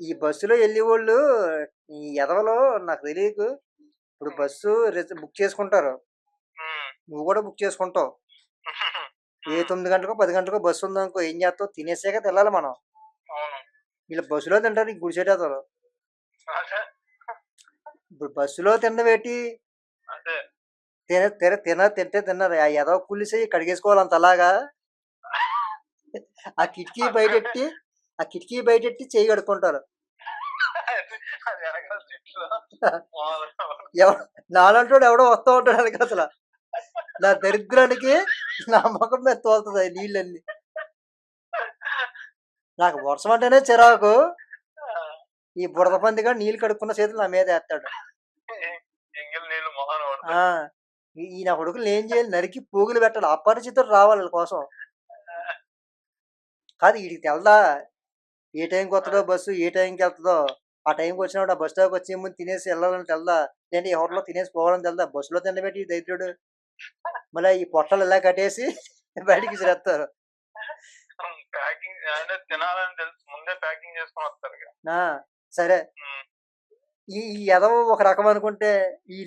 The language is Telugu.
ఈ బస్సులో ఎళ్ళేవోళ్ళు ఈ ఎదవలు నాకు తెలీకు. ఇప్పుడు హ్మ్. బస్సు బుక్ చేసుకుంటారు. హ్మ్. నువ్వు గూడా బుక్ చేసుకుంటావు. ఏ హ్మ్. 9 గంటలకో, 10 గంటలకో బస్సుందనుకో ఏం చేత్తావు? తినేసే కదా ఎళ్ళాలి మనం. అవును. ఈళ్ళు బస్సులో తింటారు ఈ గుడిసెటెదవలు. అదే. ఇప్పుడు బస్సులో తినడమేటి? అదే. తింటే తిన్నారు. ఆ ఎదవ పులిసి కడిగేసుకోవాలి అంతలాగా. ఆ కిటికీ పక్కనే బయటెట్టి, ఆ కిటికీ బయటెట్టి చెయ్యి కడుక్కుంటారు. అది అది వెనకాల సీట్‌లో మాములుగా ఎవ నాలాంటోడు ఎవడో వస్తా ఉంటాడు ఎనకాతల. నా దరిద్రానికి నా మొఖం మీద తోలుతది ఆ నీళ్ళన్నీ. నాకు వర్షం అంటేనే చిరాకు. ఈ బురద పందిగాడు నీళ్ళు కడుక్కున్న చేతులు నా మీదేత్తాడు. ఎంగిలి నీళ్ళు మొహాన ఆ! పడతాయి. ఈ నా కొడుకుల్ని ఏం చేయాలి? నరికి పోగులు పెట్టాలి. అపరిచితుడు రావాలి ఈళ్ళ కోసం. కాదు ఈడికి తెలదా? ఏ టైంకొత్తదో బస్సు, ఏ టైంకెళ్తదో. ఆ టైంకొచ్చినప్పుడు ఆ బస్ స్టాప్‌కొచ్చే ముందు తినేసి ఎళ్ళాలని తెలదా? లేదంటే ఈ హోటల్‌లో తినేసి పోవాలని తెలదా? బస్సులో తినడమేటి ఈ దరిద్రుడు. మళ్ళా ఈ పొట్లాలు ఇలా కట్టేసి బయటికి విసిరేత్తారు. ప్యాకింగ్ అంటే తినాలని తెలుసు ముందే ప్యాకింగ్ చేసుకొని వస్తారుగా. ఆ! సరే. హ్మ్. ఈ ఈ ఎదవ ఒక రకం అనుకుంటే, ఈ